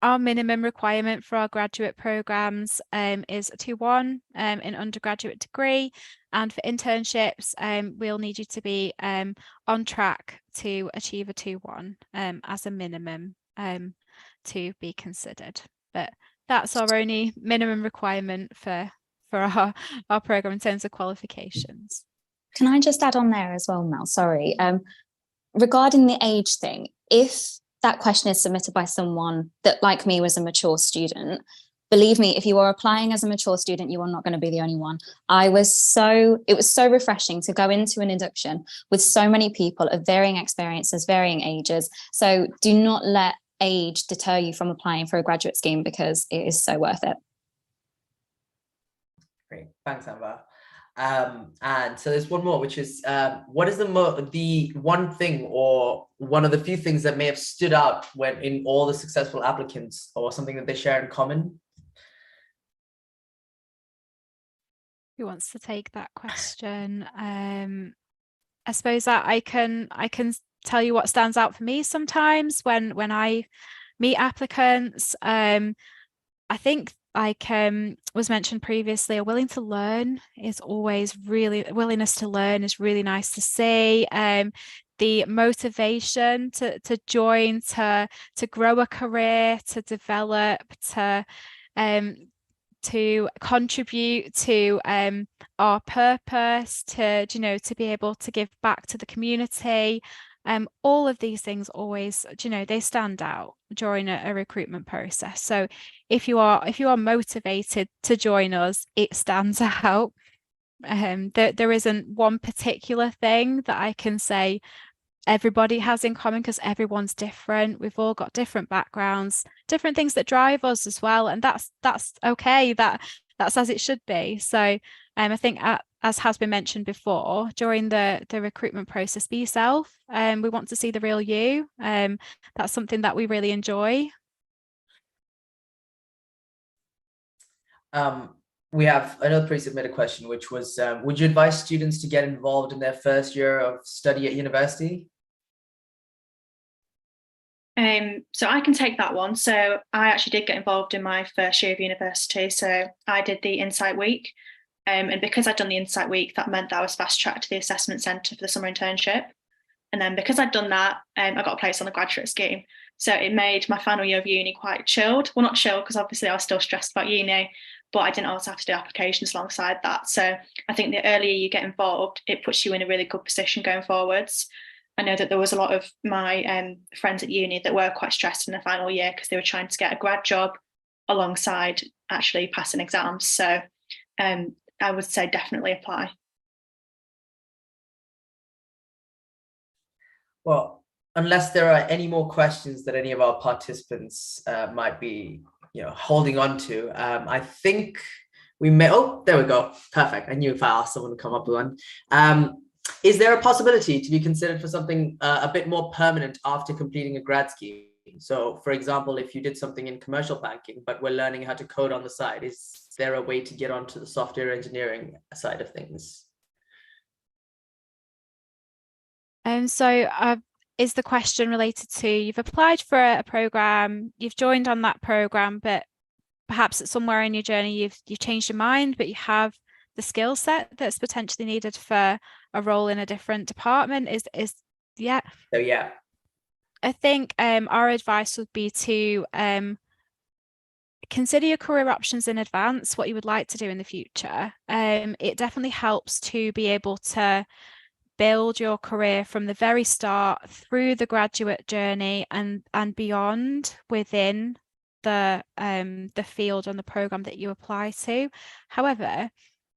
[SPEAKER 2] Our minimum requirement for our graduate programs is a 2-1 in undergraduate degree, and for internships, we'll need you to be on track to achieve a 2-1 as a minimum to be considered. But that's our only minimum requirement for our program in terms of qualifications.
[SPEAKER 4] Can I just add on there as well, Mel? Sorry. Regarding the age thing, if that question is submitted by someone that, like me, was a mature student, believe me, if you are applying as a mature student, you are not going to be the only one. It was so refreshing to go into an induction with so many people of varying experiences, varying ages. So do not let age deter you from applying for a graduate scheme, because it is so worth it.
[SPEAKER 1] Great, thanks, Amber. And so there's one more, which is what is the one thing or one of the few things that may have stood out when in all the successful applicants, or something that they share in common?
[SPEAKER 2] Who wants to take that question? I suppose that I can tell you what stands out for me sometimes when I meet applicants. I think, like was mentioned previously, a willingness to learn is really nice to see. The motivation to join, to grow a career, to develop, to contribute to our purpose, to be able to give back to the community. All of these things always, they stand out during a recruitment process. So if you are motivated to join us, it stands out. There isn't one particular thing that I can say everybody has in common, because everyone's different. We've all got different backgrounds, different things that drive us as well, and that's okay. That's as it should be. So I think, as has been mentioned before, during the recruitment process, be yourself. We want to see the real you. That's something that we really enjoy.
[SPEAKER 1] We have another pre-submitted question, which was, would you advise students to get involved in their first year of study at university?
[SPEAKER 5] So I can take that one. So I actually did get involved in my first year of university. So I did the Insight Week. And because I'd done the Insight Week, that meant that I was fast-tracked to the assessment centre for the summer internship. And then because I'd done that, I got a place on the graduate scheme. So it made my final year of uni quite chilled. Well, not chilled, because obviously I was still stressed about uni, but I didn't also have to do applications alongside that. So I think the earlier you get involved, it puts you in a really good position going forwards. I know that there was a lot of my friends at uni that were quite stressed in the final year because they were trying to get a grad job alongside actually passing exams. So I would say definitely apply.
[SPEAKER 1] Well, unless there are any more questions that any of our participants might be, holding on to, I think we may. Oh, there we go. Perfect. I knew if I asked someone to come up with one. Is there a possibility to be considered for something a bit more permanent after completing a grad scheme? So, for example, if you did something in commercial banking, but we're learning how to code on the side, is there a way to get onto the software engineering side of things?
[SPEAKER 2] Is the question related to you've applied for a program, you've joined on that program, but perhaps at somewhere in your journey you've changed your mind, but you have the skill set that's potentially needed for a role in a different department? Yeah.
[SPEAKER 1] So yeah.
[SPEAKER 2] I think our advice would be to consider your career options in advance, what you would like to do in the future. It definitely helps to be able to build your career from the very start through the graduate journey and beyond within the field and the program that you apply to. However,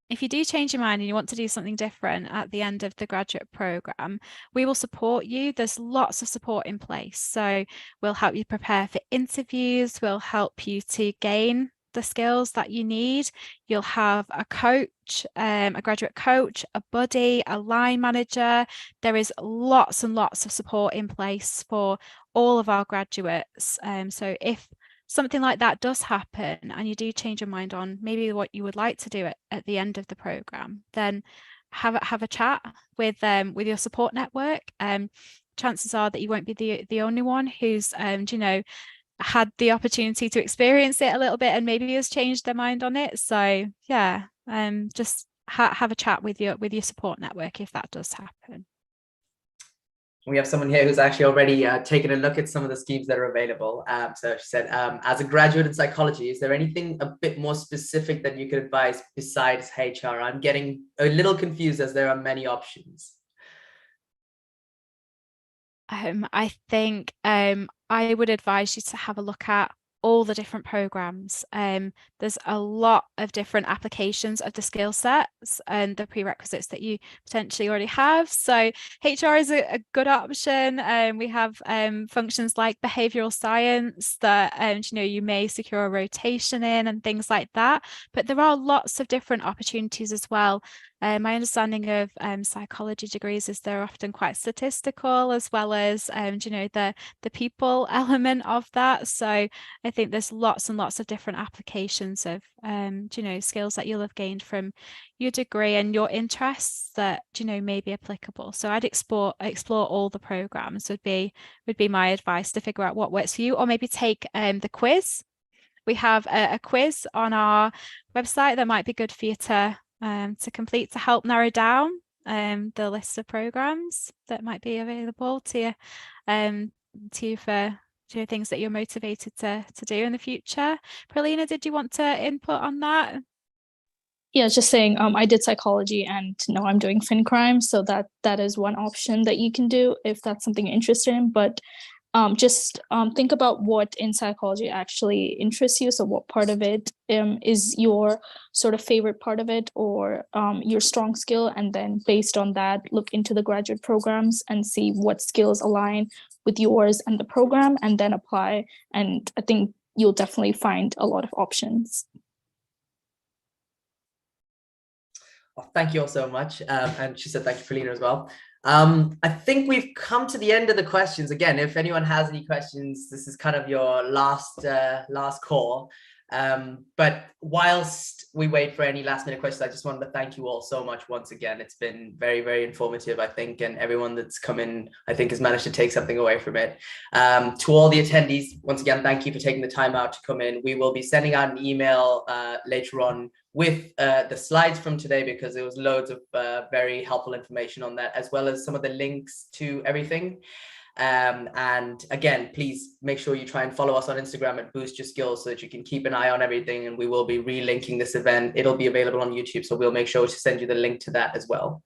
[SPEAKER 2] if you do change your mind and you want to do something different at the end of the graduate program, we will support you. There's lots of support in place. So we'll help you prepare for interviews. We'll help you to gain the skills that you need. You'll have a coach, a graduate coach, a buddy, a line manager. There is lots and lots of support in place for all of our graduates. So if something like that does happen and you do change your mind on maybe what you would like to do at the end of the program, then have a chat with your support network. Chances are that you won't be the only one who's had the opportunity to experience it a little bit and maybe has changed their mind on it. So yeah, just have a chat with your support network if that does happen.
[SPEAKER 1] We have someone here who's actually already taken a look at some of the schemes that are available. So she said, as a graduate in psychology, is there anything a bit more specific that you could advise besides HR? I'm getting a little confused as there are many options.
[SPEAKER 2] I think I would advise you to have a look at all the different programs. There's a lot of different applications of the skill sets and the prerequisites that you potentially already have. So HR is a good option. We have functions like behavioral science that you may secure a rotation in and things like that. But there are lots of different opportunities as well. My understanding of psychology degrees is they're often quite statistical, as well as the people element of that. So I think there's lots and lots of different applications of skills that you'll have gained from your degree and your interests that may be applicable. So I'd explore all the programs would be my advice, to figure out what works for you, or maybe take the quiz. We have a quiz on our website that might be good for you to complete, to help narrow down the list of programs that might be available to you for things that you're motivated to do in the future. Pralina, did you want to input on that?
[SPEAKER 3] Yeah, just saying, I did psychology and now I'm doing fin crime, so that is one option that you can do if that's something you're interested in. But just think about what in psychology actually interests you. So what part of it is your sort of favorite part of it, or your strong skill, and then based on that, look into the graduate programs and see what skills align with yours and the program, and then apply. And I think you'll definitely find a lot of options.
[SPEAKER 1] Well, thank you all so much. And she said thank you, Pralina, as well. I think we've come to the end of the questions. Again, if anyone has any questions, this is kind of your last call. But whilst we wait for any last minute questions, I just wanted to thank you all so much once again. It's been very, very informative, I think, and everyone that's come in, I think, has managed to take something away from it. To all the attendees, once again, thank you for taking the time out to come in. We will be sending out an email later on with the slides from today, because there was loads of very helpful information on that, as well as some of the links to everything. And again, please make sure you try and follow us on Instagram at Boost Your Skills so that you can keep an eye on everything, and we will be relinking this event. It'll be available on YouTube, so we'll make sure to send you the link to that as well.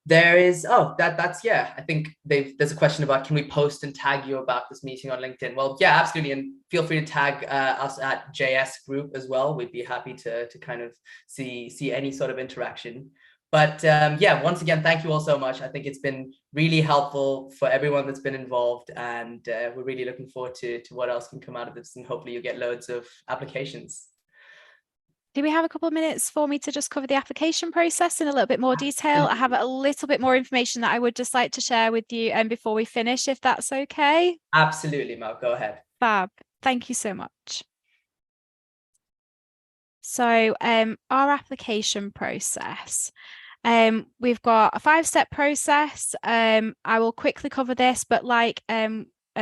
[SPEAKER 1] There is, that's, yeah, I think there's a question about, can we post and tag you about this meeting on LinkedIn? Well, yeah, absolutely. And feel free to tag us at JS Group as well. We'd be happy to kind of see any sort of interaction. But yeah, once again, thank you all so much. I think it's been really helpful for everyone that's been involved, and we're really looking forward to what else can come out of this, and hopefully you get loads of applications.
[SPEAKER 2] Do we have a couple of minutes for me to just cover the application process in a little bit more detail? I have a little bit more information that I would just like to share with you before we finish, if that's okay.
[SPEAKER 1] Absolutely, Mel, go ahead.
[SPEAKER 2] Fab, thank you so much. So our application process, we've got a 5-step process. I will quickly cover this, but like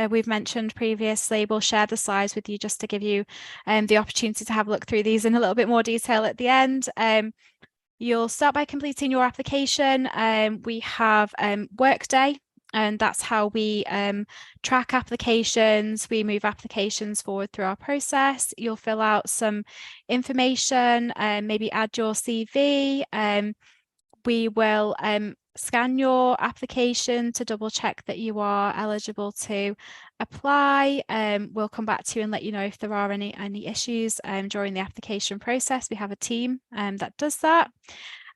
[SPEAKER 2] we've mentioned previously, we'll share the slides with you just to give you the opportunity to have a look through these in a little bit more detail at the end. You'll start by completing your application. We have Workday, and that's how we track applications. We move applications forward through our process. You'll fill out some information, maybe add your CV. We will scan your application to double check that you are eligible to apply. We'll come back to you and let you know if there are any issues during the application process. We have a team that does that.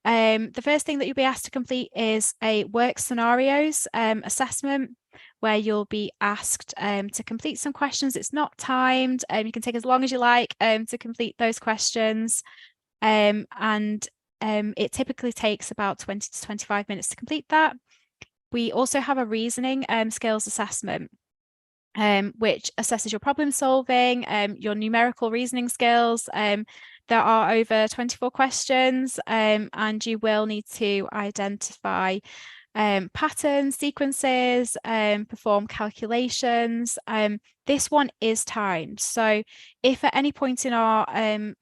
[SPEAKER 2] The first thing that you'll be asked to complete is a work scenarios assessment, where you'll be asked to complete some questions. It's not timed. You can take as long as you like to complete those questions. It typically takes about 20 to 25 minutes to complete that. We also have a reasoning skills assessment, which assesses your problem solving, your numerical reasoning skills. There are over 24 questions, and you will need to identify patterns, sequences, perform calculations. This one is timed. So if at any point in our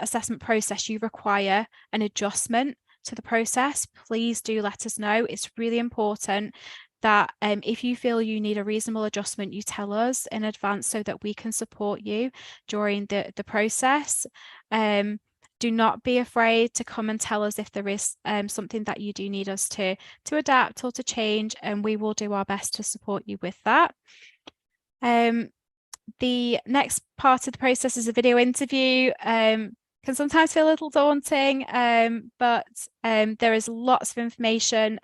[SPEAKER 2] assessment process you require an adjustment to the process, please do let us know. It's really important that if you feel you need a reasonable adjustment, you tell us in advance so that we can support you during the process. Do not be afraid to come and tell us if there is something that you do need us to adapt or to change, and we will do our best to support you with that. The next part of the process is a video interview. Can sometimes feel a little daunting, but there is lots of information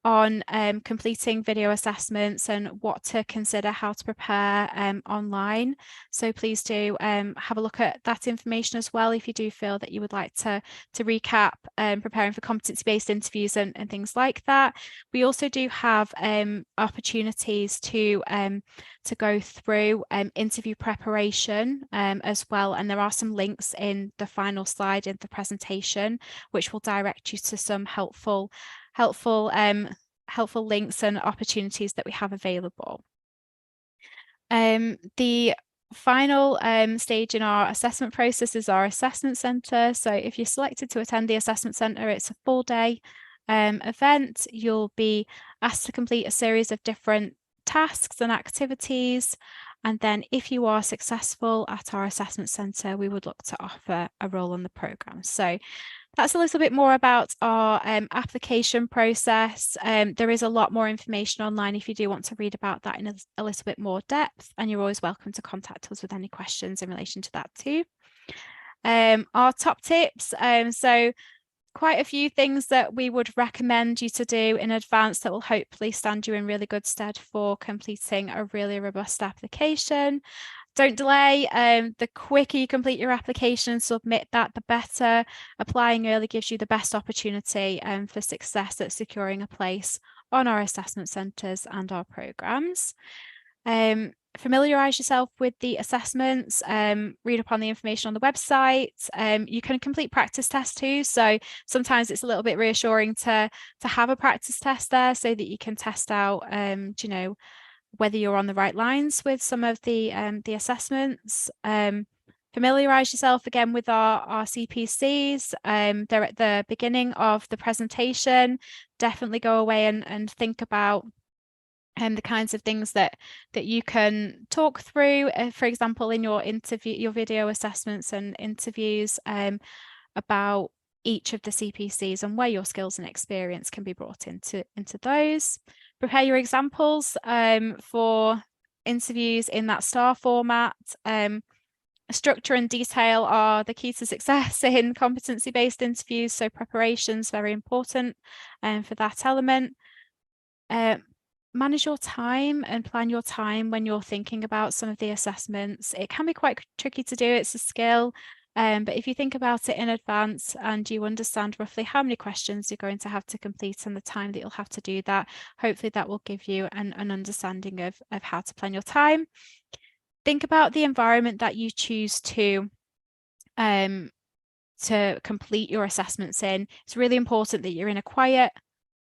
[SPEAKER 2] on completing video assessments and what to consider, how to prepare online. So please do have a look at that information as well if you do feel that you would like to recap preparing for competency-based interviews and things like that. We also do have opportunities to go through interview preparation as well, and there are some links in the final slide in the presentation which will direct you to some helpful links and opportunities that we have available. The final stage in our assessment process is our assessment centre. So if you're selected to attend the assessment centre, it's a full day event. You'll be asked to complete a series of different tasks and activities. And then if you are successful at our assessment centre, we would look to offer a role on the programme. So that's a little bit more about our application process. There is a lot more information online if you do want to read about that in a little bit more depth, and you're always welcome to contact us with any questions in relation to that too. Our top tips, so quite a few things that we would recommend you to do in advance that will hopefully stand you in really good stead for completing a really robust application. Don't delay. The quicker you complete your application and submit that, the better. Applying early gives you the best opportunity for success at securing a place on our assessment centres and our programmes. Familiarise yourself with the assessments, read up on the information on the website. You can complete practice tests too, so sometimes it's a little bit reassuring to have a practice test there so that you can test out you know, whether you're on the right lines with some of the assessments. Familiarise yourself again with our CPCs. They're at the beginning of the presentation. Definitely go away and think about the kinds of things that you can talk through, for example, in your video assessments and interviews, about each of the CPCs and where your skills and experience can be brought into those. Prepare your examples for interviews in that STAR format. Structure and detail are the key to success in competency-based interviews, so preparation is very important for that element. Manage your time and plan your time when you're thinking about some of the assessments. It can be quite tricky to do, it's a skill, but if you think about it in advance and you understand roughly how many questions you're going to have to complete and the time that you'll have to do that, hopefully that will give you an understanding of how to plan your time. Think about the environment that you choose to complete your assessments in. It's really important that you're in a quiet,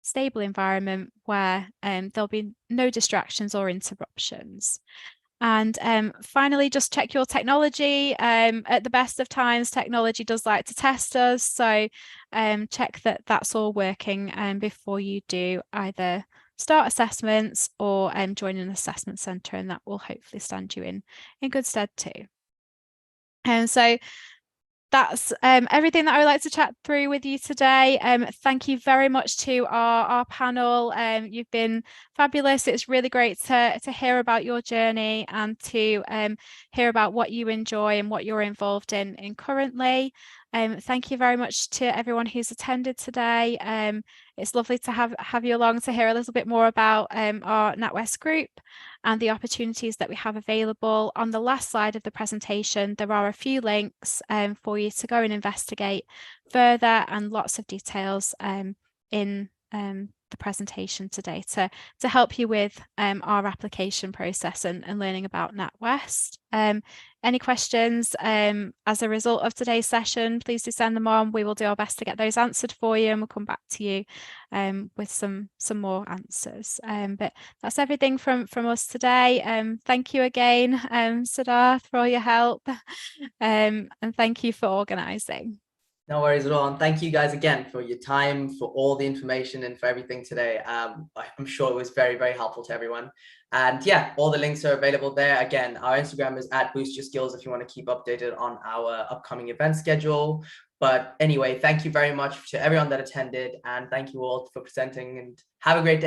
[SPEAKER 2] stable environment where there'll be no distractions or interruptions. And finally, just check your technology. At the best of times, technology does like to test us. So check that that's all working before you do either start assessments or join an assessment centre, and that will hopefully stand you in good stead too. And so that's everything that I would like to chat through with you today. Thank you very much to our panel. You've been fabulous. It's really great to hear about your journey and to hear about what you enjoy and what you're involved in currently. Thank you very much to everyone who's attended today. It's lovely to have you along to hear a little bit more about our NatWest group and the opportunities that we have available. On the last slide of the presentation, there are a few links for you to go and investigate further, and lots of details in the presentation today to help you with our application process and learning about NatWest. Any questions as a result of today's session, please do send them on. We will do our best to get those answered for you, and we'll come back to you with some more answers. But that's everything from us today. Thank you again, Siddharth, for all your help, and thank you for organising.
[SPEAKER 1] No worries at all. And thank you guys again for your time, for all the information and for everything today. I'm sure it was very, very helpful to everyone. And yeah, all the links are available there. Again, our Instagram is @BoostYourSkills if you want to keep updated on our upcoming event schedule. But anyway, thank you very much to everyone that attended, and thank you all for presenting, and have a great day.